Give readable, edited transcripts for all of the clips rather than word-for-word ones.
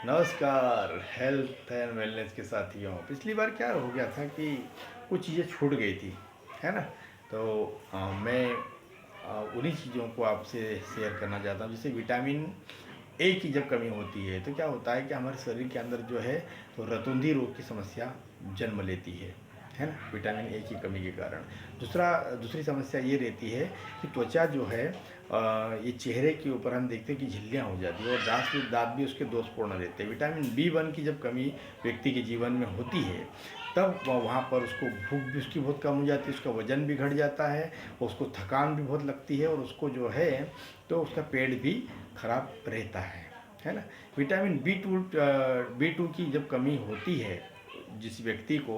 नमस्कार। Health and wellness के साथियों, पिछली बार क्या हो गया था कि कुछ चीज़ें छूट गई थी, है ना। तो मैं उन्हीं चीज़ों को आपसे शेयर करना चाहता हूँ। जैसे विटामिन ए की जब कमी होती है तो क्या होता है कि हमारे शरीर के अंदर जो है तो रतौंधी रोग की समस्या जन्म लेती है ना, विटामिन ए की कमी के कारण। दूसरी समस्या ये रहती है कि त्वचा जो है ये चेहरे के ऊपर हम देखते हैं कि झिल्लियाँ हो जाती है और दांत भी उसके दोषपूर्ण रहते हैं। विटामिन बी 1 की जब कमी व्यक्ति के जीवन में होती है तब वहाँ पर उसको भूख भी उसकी बहुत कम हो जाती है, उसका वजन भी घट जाता है, उसको थकान भी बहुत लगती है और उसको जो है तो उसका पेट भी खराब रहता है ना। विटामिन बी टू की जब कमी होती है जिस व्यक्ति को,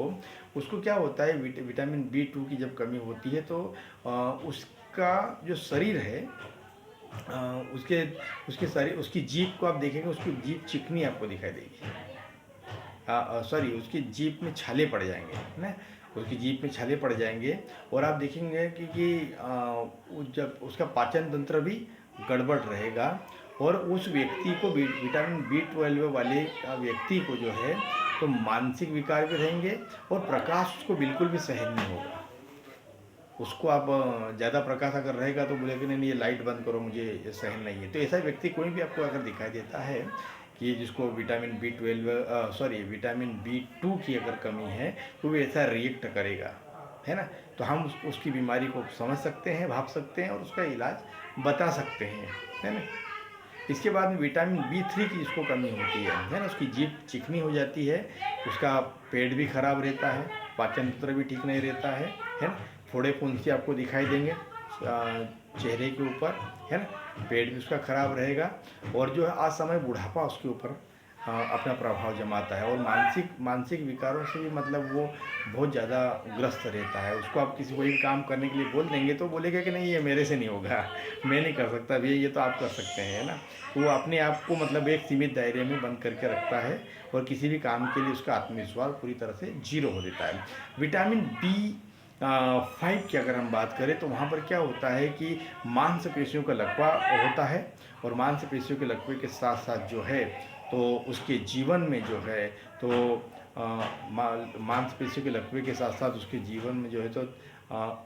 उसको क्या होता है, विटामिन बी 2 की जब कमी होती है तो उसका जो शरीर है उसके उसके शरीर उसकी जीभ को आप देखेंगे, उसकी जीभ चिकनी आपको दिखाई देगी। सॉरी, उसकी जीभ में छाले पड़ जाएंगे, है ना। उसकी जीभ में छाले पड़ जाएंगे और आप देखेंगे कि जब उसका पाचन तंत्र भी गड़बड़ रहेगा और उस व्यक्ति को विटामिन बी 12 वाले व्यक्ति को जो है तो मानसिक विकार भी रहेंगे और प्रकाश उसको बिल्कुल भी सहन नहीं होगा। उसको आप ज़्यादा प्रकाश अगर रहेगा तो बोलेगा नहीं नहीं, ये लाइट बंद करो, मुझे ये सहन नहीं है। तो ऐसा व्यक्ति कोई भी आपको अगर दिखाई देता है कि जिसको विटामिन बी 2 की अगर कमी है तो वो ऐसा रिएक्ट करेगा, है ना। तो हम उसकी बीमारी को समझ सकते हैं, भाप सकते हैं और उसका इलाज बता सकते हैं, है ना। इसके बाद में विटामिन बी 3 की जिसको कमी होती है ना, उसकी जीभ चिकनी हो जाती है, उसका पेट भी खराब रहता है, पाचन तंत्र भी ठीक नहीं रहता है ना। फोड़े फुंसी आपको दिखाई देंगे चेहरे के ऊपर, है ना। पेट भी उसका खराब रहेगा और जो है असमय बुढ़ापा उसके ऊपर अपना प्रभाव जमाता है और मानसिक विकारों से भी मतलब वो बहुत ज़्यादा ग्रस्त रहता है। उसको आप किसी कोई भी काम करने के लिए बोल देंगे तो बोलेगा कि नहीं, ये मेरे से नहीं होगा, मैं नहीं कर सकता भैया, ये तो आप कर सकते हैं, है ना। तो वो अपने आप को मतलब एक सीमित दायरे में बंद करके रखता है और किसी भी काम के लिए उसका आत्मविश्वास पूरी तरह से जीरो हो देता है। विटामिन बी 5 की अगर हम बात करें तो वहाँ पर क्या होता है कि मांसपेशियों का लकवा होता है और मांसपेशियों के लकवे के साथ साथ जो है तो उसके जीवन में जो है तो मांसपेशियों के लकवे के साथ साथ उसके जीवन में जो है तो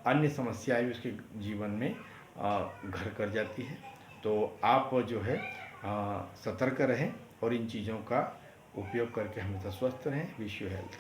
अन्य समस्याएं भी उसके जीवन में घर कर जाती है। तो आप जो है सतर्क रहें और इन चीज़ों का उपयोग करके हमेशा स्वस्थ रहें। Wish you health.